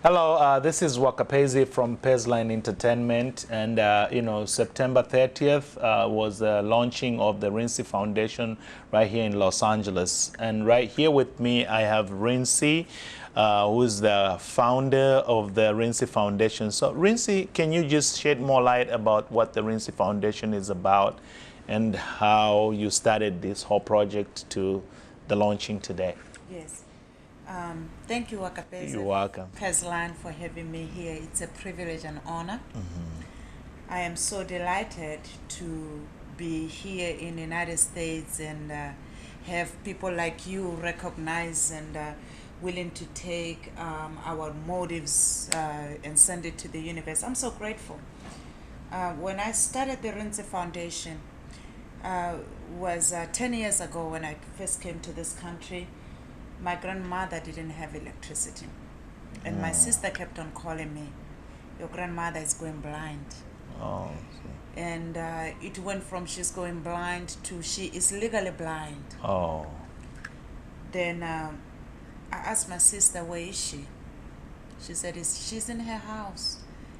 Hello, this is Wakapezi from Pezline Entertainment, and September 30th was the launching of the Rentse Foundation right here in Los Angeles. And right here with me, I have Rentse, who is the founder of the Rentse Foundation. So, Rentse, can you just shed more light about what the Rentse Foundation is about and how you started this whole project to the launching today? Yes. Thank you, Wakapezi. You're welcome. Pezline, for having me here. It's a privilege and honor. I am so delighted to be here in the United States and have people like you recognize and willing to take our motives and send it to the universe. I'm so grateful. When I started the Rentse Foundation, was 10 years ago when I first came to this country. My grandmother didn't have electricity. And my sister kept on calling me, your grandmother is going blind. Oh. And it went from she's going blind to she is legally blind. Oh. Then I asked my sister, where is she? She said, she's in her house.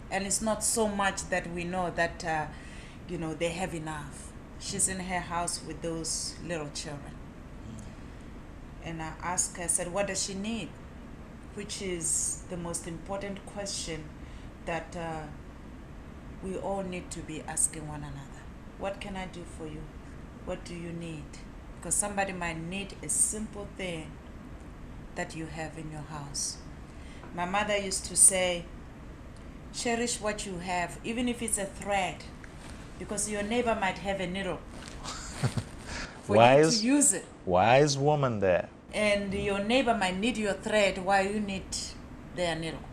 And it's not so much that we know that, they have enough. She's in her house with those little children. And I asked her, I said, what does she need? Which is the most important question that we all need to be asking one another. What can I do for you? What do you need? Because somebody might need a simple thing that you have in your house. My mother used to say, cherish what you have, even if it's a thread, because your neighbor might have a needle. For you to use it. Wise woman there. And your neighbor might need your thread while you need their needle.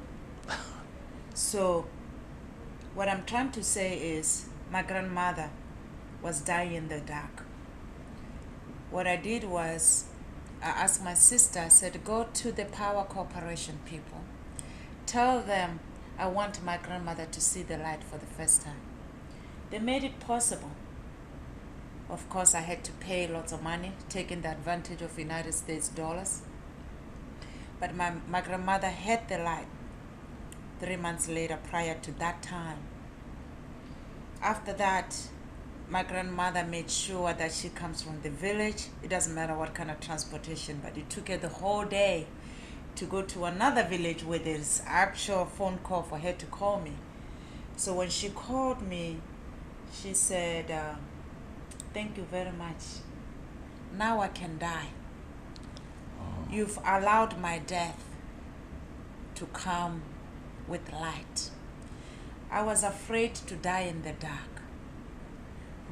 So what I'm trying to say is my grandmother was dying in the dark. What I did was I asked my sister, I said, go to the Power Corporation people. Tell them I want my grandmother to see the light for the first time. They made it possible. Of course, I had to pay lots of money, taking the advantage of United States dollars. But my grandmother had the light 3 months later prior to that time. After that, my grandmother made sure that she comes from the village. It doesn't matter what kind of transportation, but it took her the whole day to go to another village where there's actual phone call for her to call me. So when she called me, she said, thank you very much. Now I can die. You've allowed my death to come with light. I was afraid to die in the dark.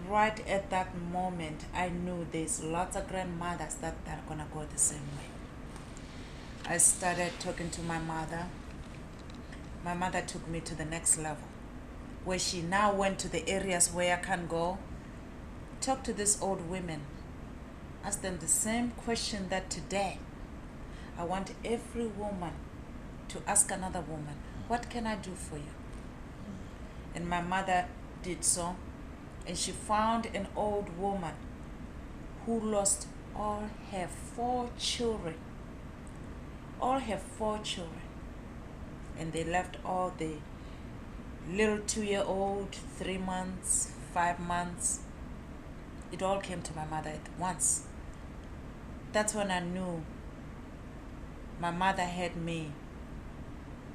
Right at that moment, I knew there's lots of grandmothers that are gonna go the same way. I started talking to my mother. My mother took me to the next level, where she now went to the areas where I can go. Talk to these old women. Ask them the same question that today I want every woman to ask another woman, what can I do for you? And my mother did so, and she found an old woman who lost all her 4 children. All her 4 children. And they left all the little 2-year-old, 3 months, 5 months. It all came to my mother at once. That's when I knew my mother had me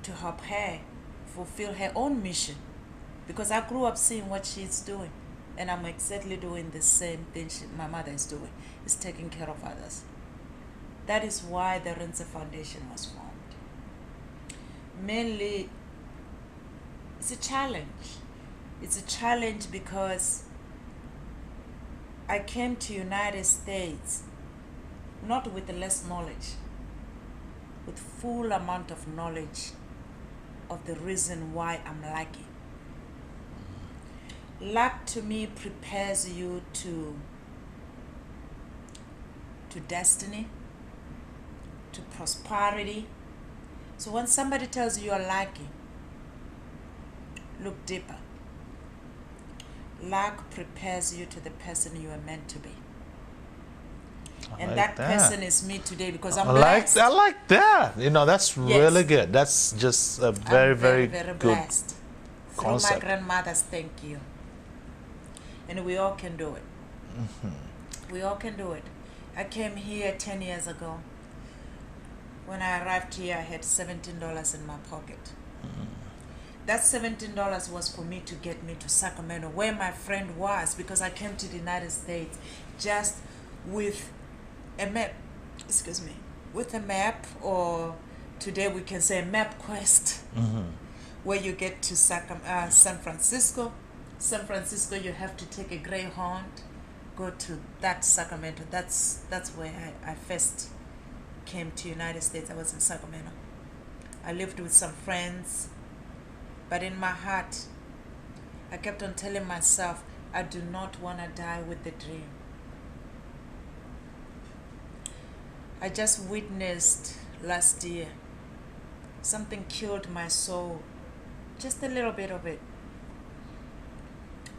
to help her fulfill her own mission. Because I grew up seeing what she's doing. And I'm exactly doing the same thing my mother is doing. Is taking care of others. That is why the Rentse Foundation was formed. Mainly, it's a challenge. It's a challenge because I came to United States not with less knowledge, with full amount of knowledge of the reason why I'm lucky. Luck to me prepares you to destiny, to prosperity. So when somebody tells you you're lucky, look deeper. Luck prepares you to the person you are meant to be. And like that person is me today because I'm I blessed. like that. You know, that's really good. That's just a very, I'm very, very very good blessed. Through concept. my grandmother's thank you. And we all can do it. We all can do it. I came here 10 years ago. When I arrived here, I had $17 in my pocket. That $17 was for me to get me to Sacramento, where my friend was, because I came to the United States just with a map, with a map, or today we can say map quest, where you get to San Francisco. San Francisco, you have to take a Greyhound, go to that Sacramento. That's where I first came to United States. I was in Sacramento. I lived with some friends, but in my heart, I kept on telling myself, I do not want to die with the dream. I just witnessed last year, something killed my soul, just a little bit of it.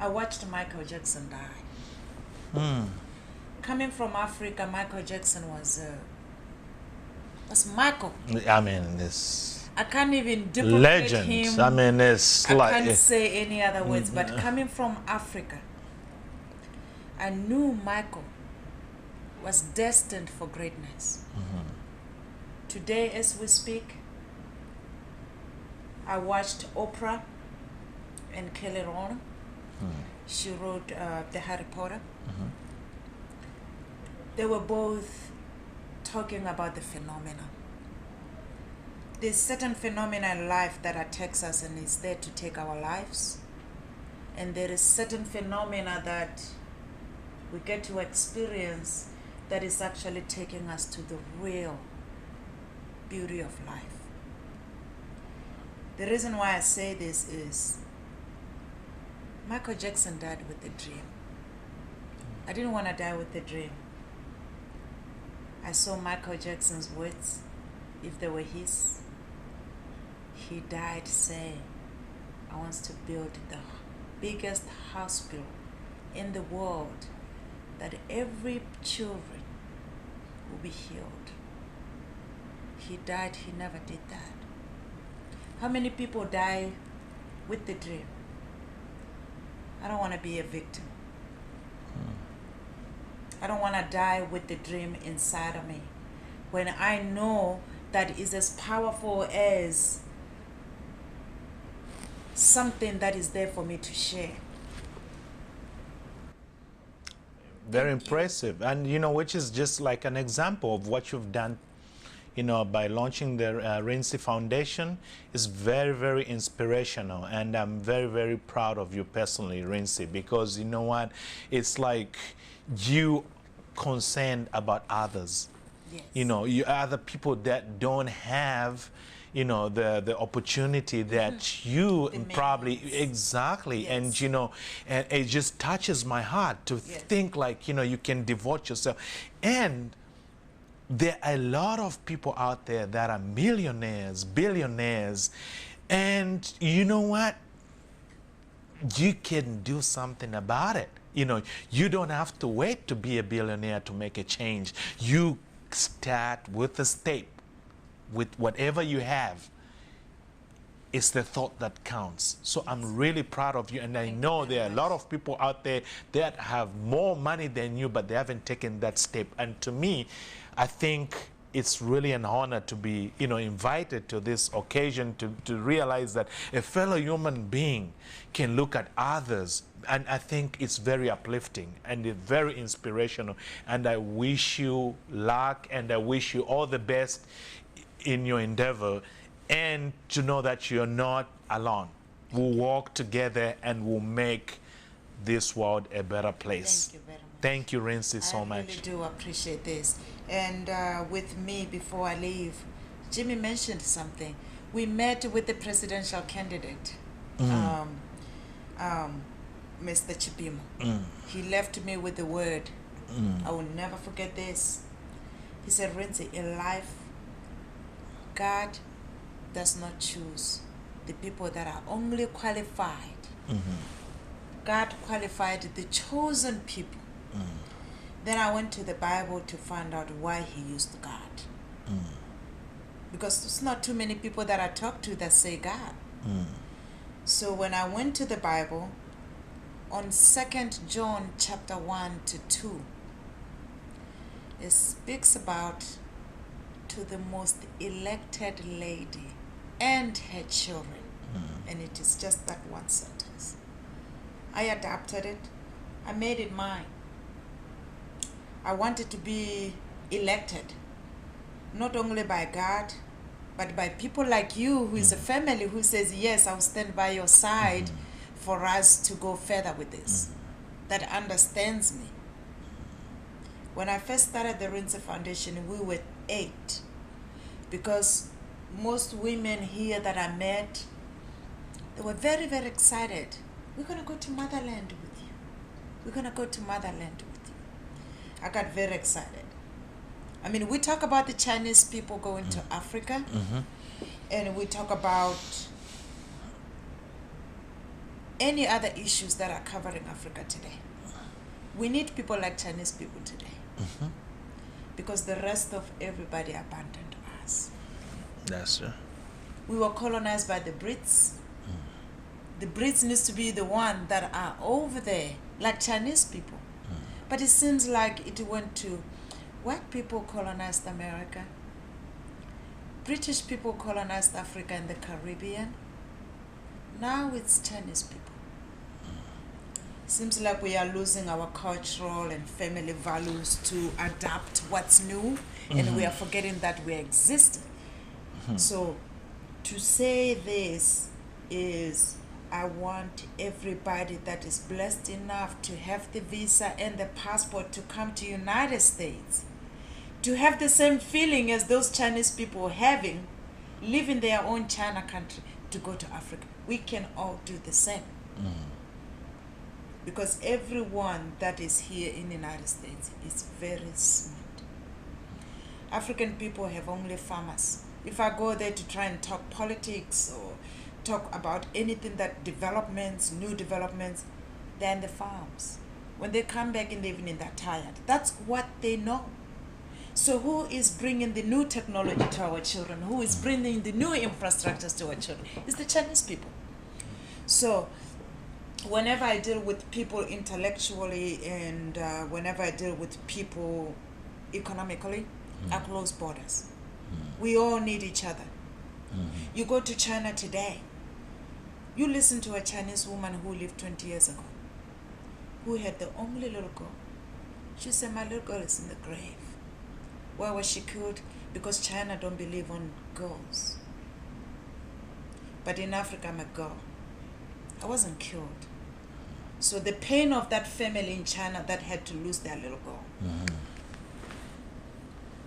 I watched Michael Jackson die. Coming from Africa, Michael Jackson was Michael. I mean, it's I can't even duplicate legends. him. I mean, it's I like can't say any other words, but coming from Africa, I knew Michael was destined for greatness. Today, as we speak, I watched Oprah and Kelly Rowland. She wrote the Harry Potter. They were both talking about the phenomena. There's certain phenomena in life that attacks us and is there to take our lives. And there is certain phenomena that we get to experience that is actually taking us to the real beauty of life. The reason why I say this is Michael Jackson died with a dream. I didn't want to die with a dream. I saw Michael Jackson's words, if they were his. He died saying, I want to build the biggest hospital in the world that every children will be healed. He died, he never did that. How many people die with the dream? I don't want to be a victim. I don't want to die with the dream inside of me. When I know that is as powerful as something that is there for me to share. very impressive. And, you know, which is just like an example of what you've done, you know, by launching the Rentse Foundation. Is very, very inspirational. And I'm very, very proud of you personally, Rentse, because you know what? It's like you concerned about others. Yes. You know, you other people that don't have, you know, the opportunity that you probably exactly. Yes. And you know, and it just touches my heart to Yes. think like, you know, you can devote yourself. And there are a lot of people out there that are millionaires, billionaires, and you know what? You can do something about it. You know, you don't have to wait to be a billionaire to make a change. You start with a step, with whatever you have. It's the thought that counts. So I'm really proud of you, and I know there are a lot of people out there that have more money than you, but they haven't taken that step. And to me, I think it's really an honor to be, you know, invited to this occasion to realize that a fellow human being can look at others. And I think it's very uplifting and it's very inspirational. And I wish you luck, and I wish you all the best in your endeavor, and to know that you're not alone. We'll walk together and we'll make this world a better place. Thank you very much. Thank you, Rentse, so much. I really do appreciate this. And with me, before I leave, Jimmy mentioned something. We met with the presidential candidate, Mr. Chipimo. He left me with the word. I will never forget this. He said, Rentse, in life, God does not choose the people that are only qualified. God qualified the chosen people. Then I went to the Bible to find out why he used God. Because it's not too many people that I talk to that say God. So when I went to the Bible, on 2nd John chapter 1 to 2, it speaks about to the most elected lady and her children. And it is just that one sentence. I adapted it. I made it mine. I wanted to be elected, not only by God, but by people like you, who is a family, who says, yes, I'll stand by your side for us to go further with this, that understands me. When I first started the Rentse Foundation, we were 8, because most women here that I met, they were very, very excited. We're going to go to motherland with you. We're going to go to motherland with you. I got very excited. I mean, we talk about the Chinese people going to Africa, and we talk about any other issues that are covering Africa today. We need people like Chinese people today, because the rest of everybody abandoned us. That's true. We were colonized by the Brits. The Brits needs to be the one that are over there, like Chinese people. But it seems like it went to white people colonized America. British people colonized Africa and the Caribbean. Now it's Chinese people. Seems like we are losing our cultural and family values to adapt what's new, and we are forgetting that we exist. So to say this is, I want everybody that is blessed enough to have the visa and the passport to come to United States, to have the same feeling as those Chinese people having, live in their own China country, to go to Africa. We can all do the same. Because everyone that is here in the United States is very smart. African people have only farmers. If I go there to try and talk politics or talk about anything that developments, new developments, they're in the farms. When they come back in the evening, they're tired. That's what they know. So who is bringing the new technology to our children? Who is bringing the new infrastructures to our children? It's the Chinese people. So whenever I deal with people intellectually and whenever I deal with people economically, I close borders. We all need each other. You go to China today, you listen to a Chinese woman who lived 20 years ago, who had the only little girl. She said, my little girl is in the grave. Why was she killed? Because China don't believe on girls. But in Africa, I'm a girl. I wasn't killed. So the pain of that family in China that had to lose their little girl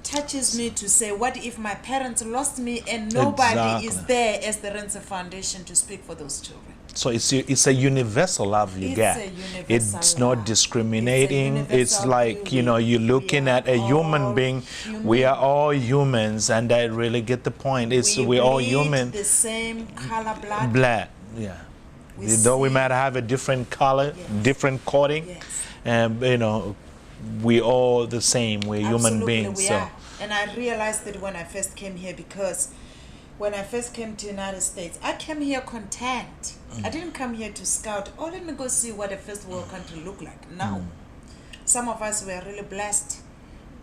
touches me to say, what if my parents lost me and nobody is there as the Rentse Foundation to speak for those children? So it's a universal love you get. It's not discriminating. It's like, you know, you're looking at a human being. We are all humans, and I really get the point. We're all human. The same color blood. Black, yeah. Though we might have a different color, different coating, you know, we all the same. We're human beings. We are. And I realized that when I first came here, because when I first came to the United States, I came here content. I didn't come here to scout, oh, let me go see what a first world country look like. No. Some of us were really blessed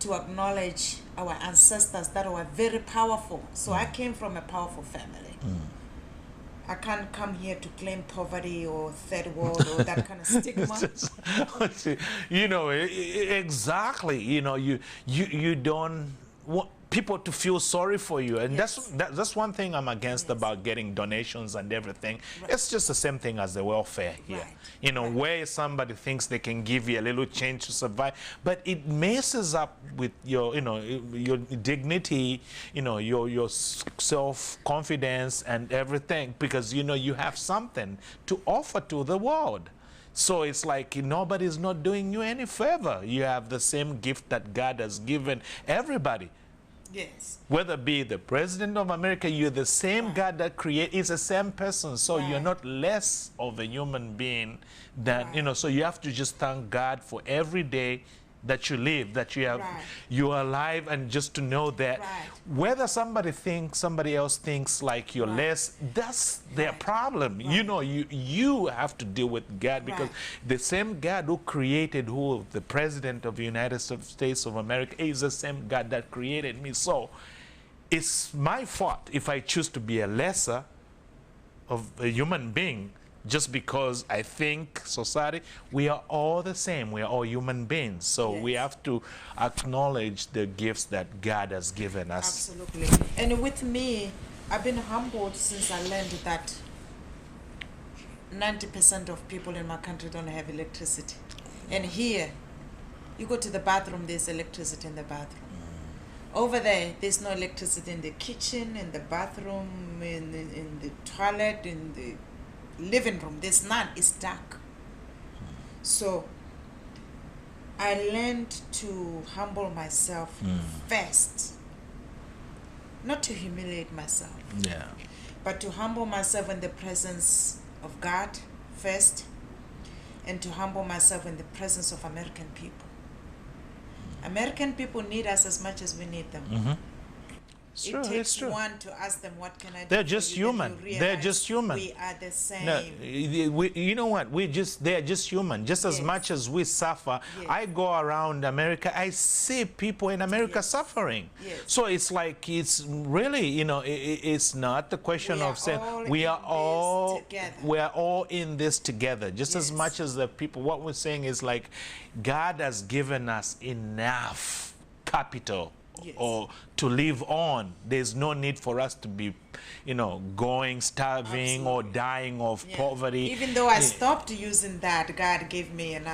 to acknowledge our ancestors that were very powerful. So I came from a powerful family. I can't come here to claim poverty or third world or that kind of stigma. You know, exactly. You know, you don't want people to feel sorry for you, and that's one thing I'm against about getting donations and everything. It's just the same thing as the welfare here. You know, where somebody thinks they can give you a little change to survive, but it messes up with your, you know, your dignity, you know, your self-confidence and everything, because you know you have something to offer to the world. So it's like nobody's not doing you any favor. You have the same gift that God has given everybody. Yes. Whether be the president of America, you're the same Right. God that created, is the same person. So you're Right. not less of a human being than, you Right. know, so you have to just thank God for every day that you live, that you have, Right. you're alive, and just to know that Right. whether somebody else thinks like you're Right. less, that's their Right. problem. You Right. know, you have to deal with God, because Right. the same God who created the president of the United States of America is the same God that created me. So it's my fault if I choose to be a lesser of a human being just because I think society, we are all the same. We are all human beings. So we Yes. have to acknowledge the gifts that God has given us. Absolutely. And with me, I've been humbled since I learned that 90% of people in my country don't have electricity. And here, you go to the bathroom, there's electricity in the bathroom. Over there, there's no electricity in the kitchen, in the bathroom, in the toilet, in the living room. There's none. It's dark. So I learned to humble myself first. Not to humiliate myself, Yeah. but to humble myself in the presence of God first, and to humble myself in the presence of American people. American people need us as much as we need them. It's It true. takes It's true. one to ask them, what can I do? They're for just you? Then human. you They're realize just human. We are the same. No, you know what? They're just human. Just as Yes. much as we suffer, Yes. I go around America, I see people in America Yes. suffering. Yes. So it's like, it's really, you know, it's not the question We of are saying all we in are this all together. we are all in this together. Just as Yes. much as the people, what we're saying is like, God has given us enough capital. Yes. Or to live on. There's no need for us to be, you know, going starving or Absolutely. dying of Yeah. poverty. Even though I stopped using that, God gave me enough